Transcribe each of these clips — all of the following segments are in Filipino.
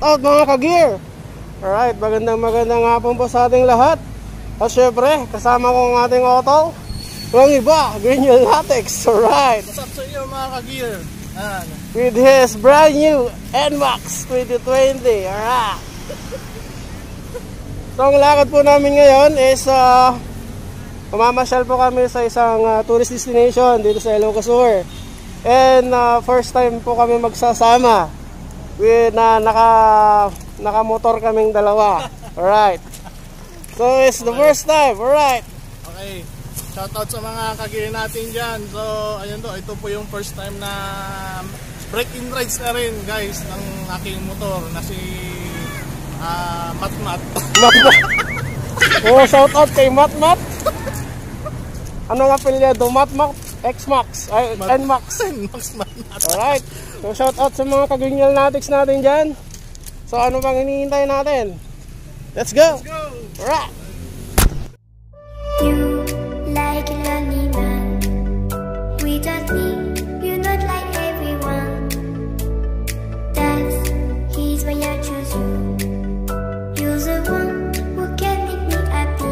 out mga ka-gear. Alright, magandang hapon po sa ating lahat. At syempre, kasama ko ang ating auto. Walang iba, Greenwell Latex. Alright. What's up sa inyo mga ka-gear? With his brand new NMAX 2020. Alright. So ang lakad po namin ngayon is mamamasyal po kami sa isang tourist destination dito sa Ilocos Sur. And first time po kami magsasama with naka-motor kaming dalawa. Alright. So it's the first time. Alright. Okay. Shoutout sa mga ka-gear natin dyan. So ayun do, ito po yung first time na break-in rides na rin guys ng aking motor na si Matmat. Oh, shoutout kay Matmat. Ano nga pilyado? Matmat X-Max, ay NMAX. Alright. So shout out sa mga ka-Greenwell Latex natin dyan. So ano bang hinihintay natin? Let's go! Alright. You like a lonely man without me, you're not like everyone. That's he's why I choose you. You're the one who can make me happy.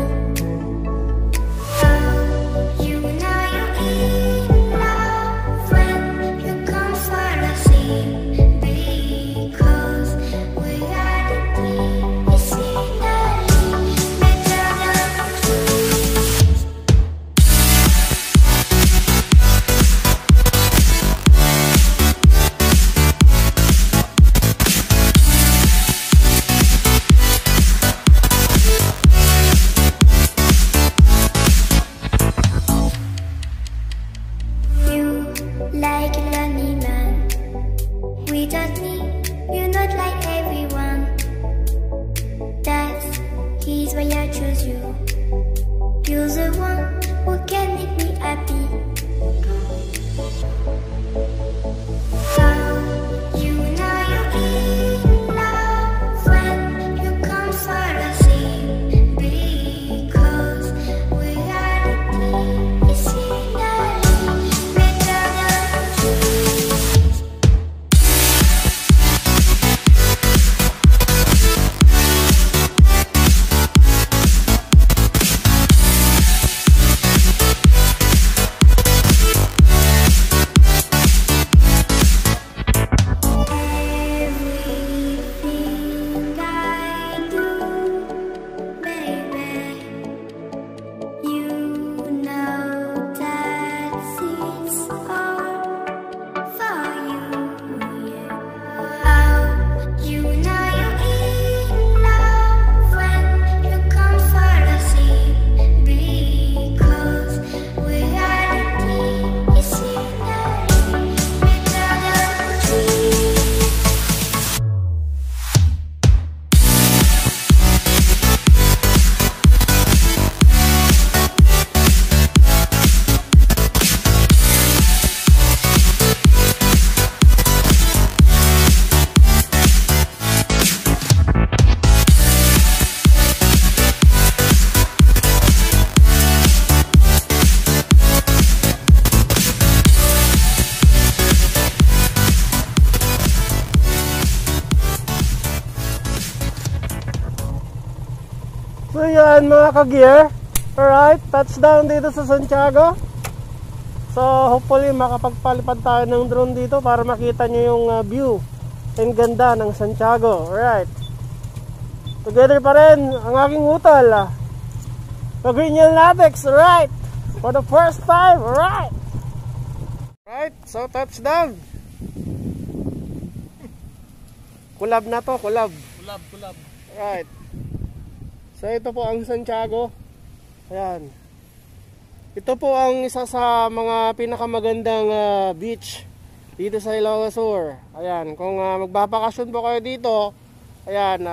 Like a lonely man without me, you're not like everyone. That's he's why I choose you. You're the one who can make me happy. How you know you're in love when you come for the same, because reality is So yan mga ka-gear. Alright, touchdown dito sa Santiago. So hopefully makapagpalipad tayo ng drone dito para makita nyo yung view and ganda ng Santiago. Alright. Together pa rin ang aking utol. Greenwell Latex. Alright. For the first time. Alright. Alright, so touchdown. Kulab na to, kulab. Kulab. Alright. So ito po ang Santiago. Ayan. Ito po ang isa sa mga pinakamagandang beach dito sa Ilocos Sur. Ayan, kung magbabakasyon po kayo dito, ayan,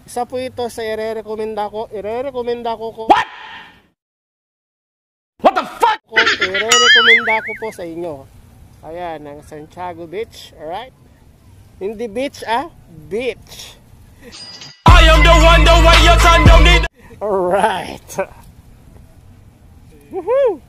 isa po ito sa irerekomenda ko. What? What the fuck? Irerekomenda ko po sa inyo. Ayan, ang Santiago Beach, alright? Hindi beach, beach. I am the one, the way your son don't need. Alright. Woohoo!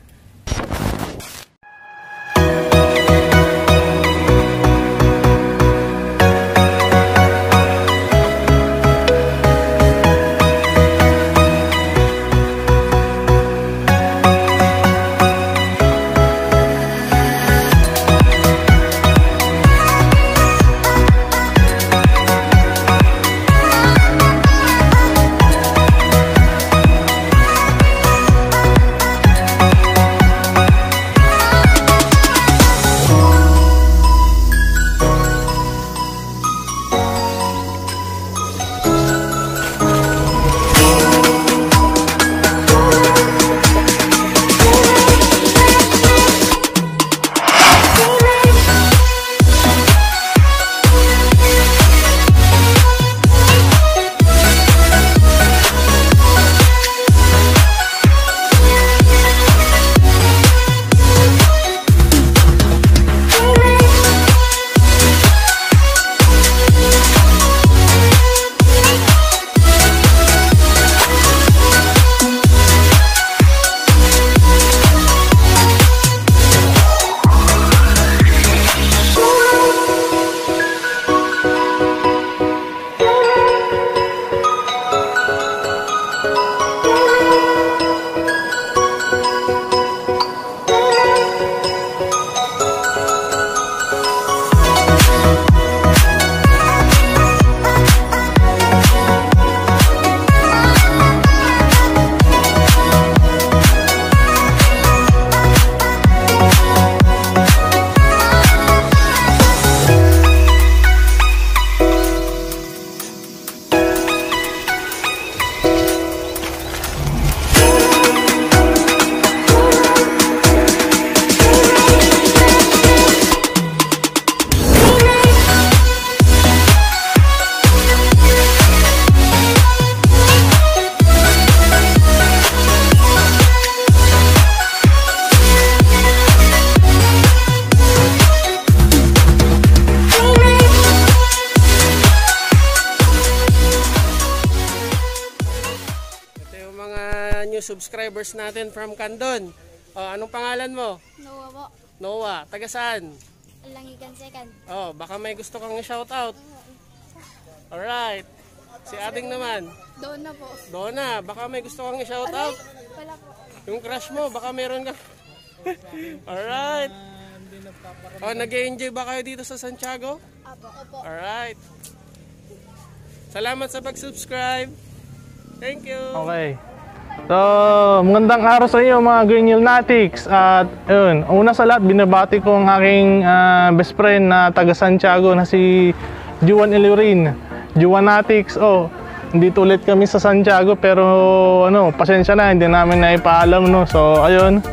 yung subscribers natin from Candon. Anong pangalan mo? Noah po. Noah. Taga saan? Langigan second. Baka may gusto kang i-shoutout. Alright. Si Ading naman. Doon na po. Donna, baka may gusto kang i-shoutout. Wala po. Yung crush mo, baka meron ka. Alright. Nag-enjoy ba kayo dito sa Santiago? Opo. Alright. Salamat sa pag-subscribe. Thank you. Okay. So, magandang araw sa inyo mga Green Hilnatics. At yun, una sa lahat, binabati ko ang aking best friend na taga Santiago na si Juan Ilorin. Juanatics. Dito ulit kami sa Santiago pero pasensya na, hindi namin naipaalam, no. So, ayun.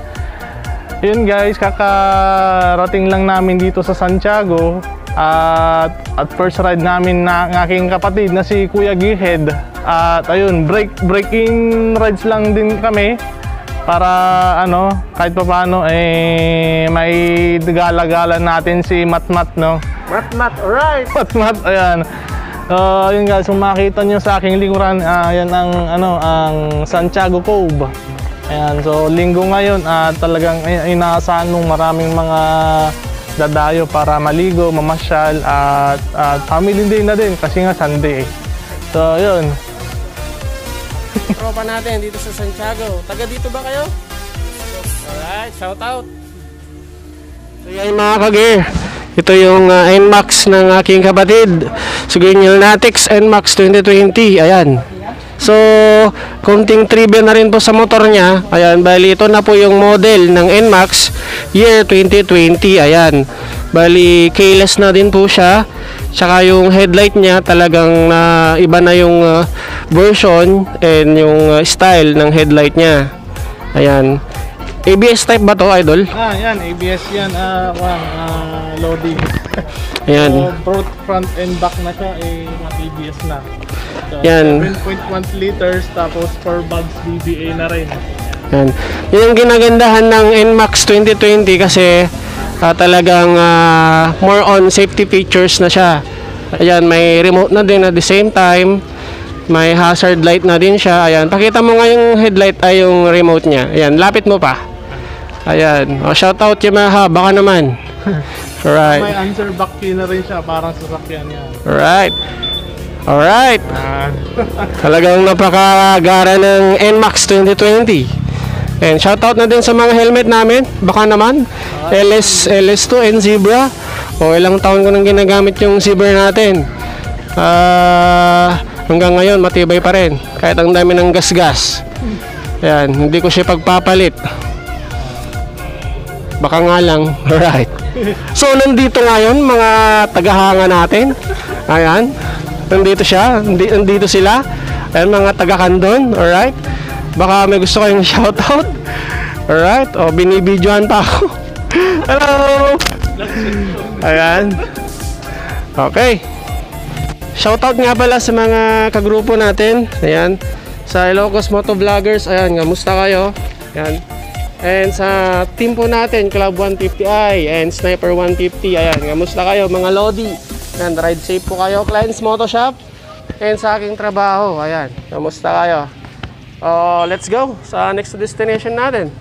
Yun guys, kakarating lang namin dito sa Santiago. At first ride namin ng aking kapatid na si Kuya Gihed. At ayun, break-in rides lang din kami para kahit pa paano may gala-gala natin si Matmat, no? Matmat, alright. Matmat, ayan. Yun guys, kung makita nyo sa aking likuran, yan ang Santiago Cove. Ayan, so linggo ngayon talagang inaasahan mong maraming mga dadayo para maligo, mamasyal at family day na din kasi nga Sunday. So, yun. Tropa natin dito sa Santiago. Taga dito ba kayo? Alright, shout out. So yan mga ka-gear. Ito yung NMAX ng aking kapatid. So Green Hilnatics NMAX 2020. Ayan. So, konting trivia na rin po sa motor niya. Ayan, bali ito na po yung model ng NMAX year 2020. Ayan, bali keyless na din po siya. Tsaka yung headlight niya talagang iba na yung version and yung style ng headlight niya. Ayan, ABS type ba to, idol? Yan, ABS yan. Loading. Ayan. So, both front and back na siya ABS na. So, yan. 7.1 liters tapos 4 bags BBA na rin. Yan. Yan ang ginagandahan ng NMAX 2020 kasi talagang more on safety features na siya. Ayan, may remote na din at the same time. May hazard light na din siya. Ayan, pakita mo nga yung headlight ay yung remote niya. Ayan, lapit mo pa. Ayan. Shoutout Yamaha, baka naman. Alright. May answer back key na rin siya, parang sasakyan yan. Alright. Alright. Talagang napakagara ng NMAX 2020. And shoutout na din sa mga helmet namin. Baka naman LS2 and Zebra. Ilang taon ko nang ginagamit yung Zebra natin. Hanggang ngayon matibay pa rin. Kahit ang dami ng gas-gas. Ayan, hindi ko siya pagpapalit. Baka nga lang. Alright. So nandito ngayon mga tagahanga natin. Ayan. Nandito siya, nandito sila. Ayan, mga taga-Candon, alright? Baka may gusto kayong shoutout. Alright, binibidyohan pa ako. Hello! Ayan. Okay. Shoutout nga pala sa mga kagrupo natin. Ayan. Sa Ilocos Moto Vloggers, ayan, kamusta kayo? Ayan. And sa team po natin, Club 150i and Sniper 150, ayan, kamusta kayo mga Lodi? And ride safe po kayo, Clients Moto Shop. And sa aking trabaho, ayan, kamusta kayo? Let's go sa next destination natin.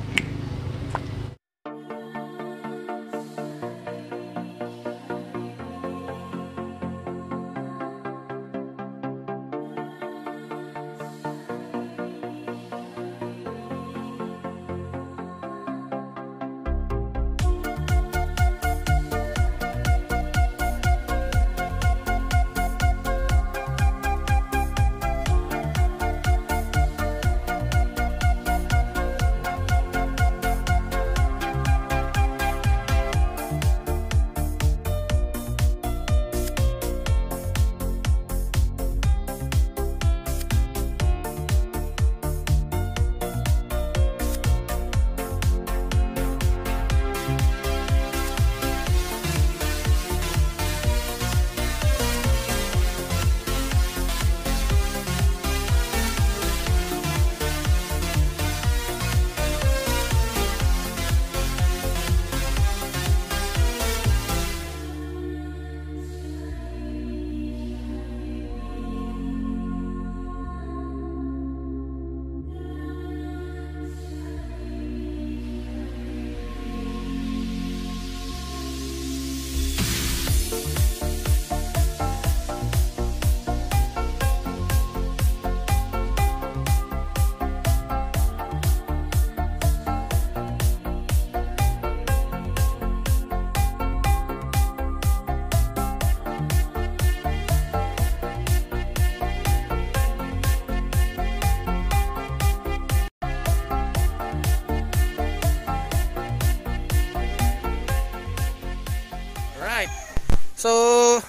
So,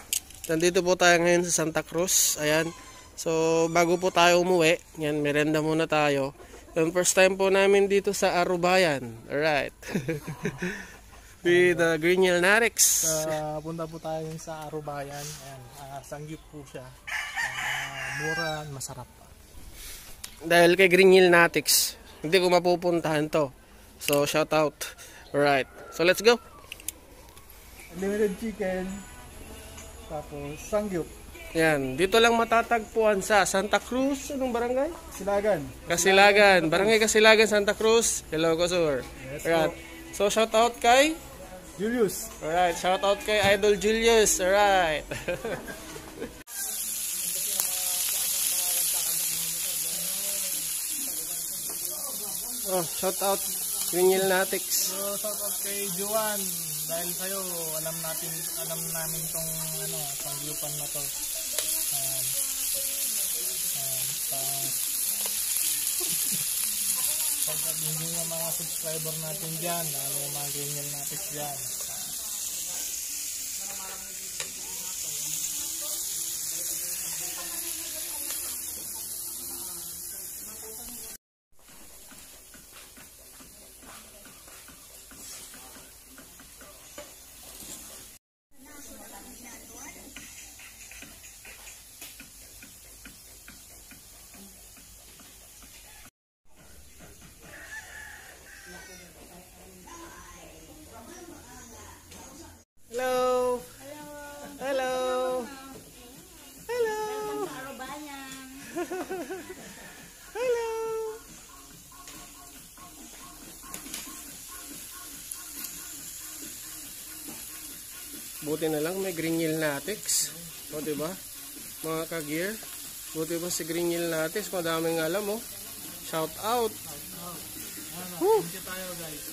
nandito po tayo ngayon sa Santa Cruz. Ayan. So, bago po tayo umuwi, yan, merenda muna tayo. Yung first time po namin dito sa Arubayan. Alright. With Greenhill Natics. Punta po tayo sa Arubayan. Ayan, sangyup po siya. Mura, masarap. Dahil kay Greenhill Natics, hindi ko mapupuntahan to. So, shout out. Alright. So, let's go. Unlimited chicken. Tapos, sangyup. Yan. Dito lang matatagpuan sa Santa Cruz. Anong barangay? Silagan. Kasilagan. Barangay Kasilagan, Santa Cruz. Hello, Kosur. Yes, Alright. So, shout out kay? Julius. Alright. Shout out kay Idol Julius. Alright. Oh, shout out Greenhill Natics. So, shout out kay Juan. Dahil sa'yo, alam namin tong sangyupan na to. Ayan. Pagkatingin yung mga subscriber natin dyan, lalo yung mga Greenhill Natics dyan. Hello. Hello. Hello. Hello. Buti na lang may Greenhill Natics. O, diba? Mga ka-gear. Buti ba si Greenhill Natics? Madaming alam, oh. Shout out. Woo! Thank you tayo, guys.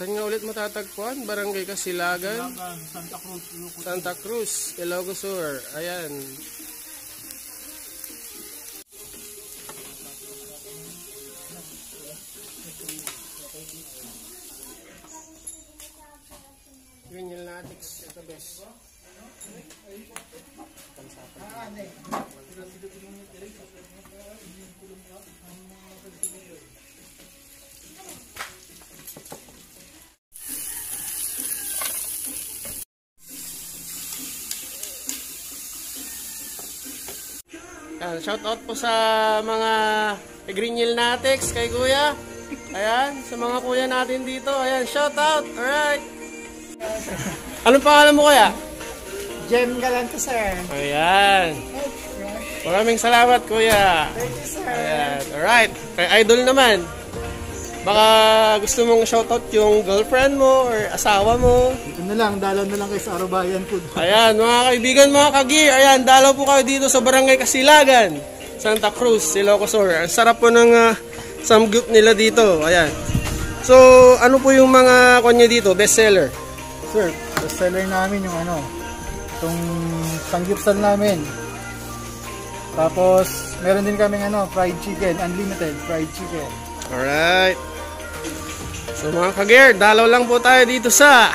Saan nga ulit matatagpuan? Barangay Kasilagan, Santa Cruz, Ilocos. Santa Cruz, Ilocos Sur. Ayan. Greenhill Natics, ito best. Shout out po sa mga Greenhill Natics, kay Kuya. Ayan, sa mga kuya natin dito. Ayan, shout out. Alright. Anong pangalan mo, Kuya? Jem Galante, sir. Ayan. Maraming salamat, Kuya. Thank you, sir. Ayan. Alright. Kay Idol naman. Baka gusto mong shoutout yung girlfriend mo or asawa mo. Dito na lang, dalaw na lang kayo sa Arubayan Food. Ayan, mga kaibigan, mga ka-gear. Ayan, dalaw po kayo dito sa Barangay Kasilagan, Santa Cruz, Ilocos Sur. Ang sarap po ng samgyup nila dito. Ayan. So, ano po yung mga kanya dito? Bestseller? Sir, bestseller namin yung itong sangyupsal namin. Tapos, meron din kaming fried chicken, unlimited fried chicken. Alright. So mga ka-gear, dalaw lang po tayo dito sa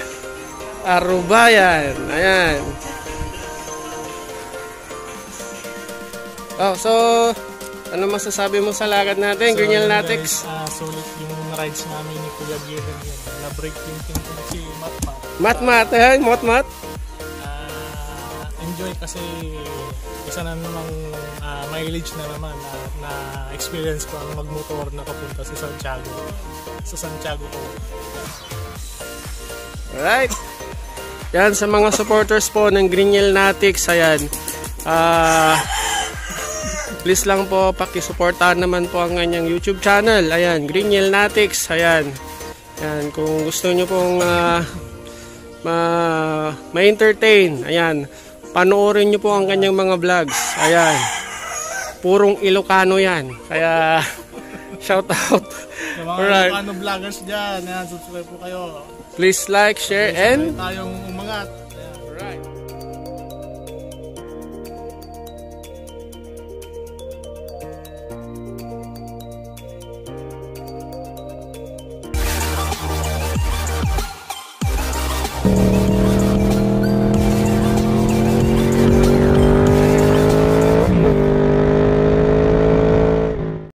Arubayan. Ayan. Oh, so ano masasabi mo sa lakad natin, Greenhill Natics? Sulit yung rides namin ni Kuya Gear. Na-break yung si Matmat. Matmat, ayan, Matmat. Enjoy kasi isa na namang mileage na naman na experience ko ang magmotor na papunta sa Santiago. Sa Santiago ko. Alright. Yan, sa mga supporters po ng Greenhill Natics, ayan. Please lang po, pakisuportahan naman po ang kanyang YouTube channel. Ayan, Greenhill Natics, ayan. Ayan, kung gusto nyo pong ma-entertain, ayan, panoorin nyo po ang kanyang mga vlogs. Ayan. Purong Ilocano yan. Kaya, shout out. Sa mga Ilocano vloggers dyan, subscribe po kayo. Please like, share, and tayong umangat.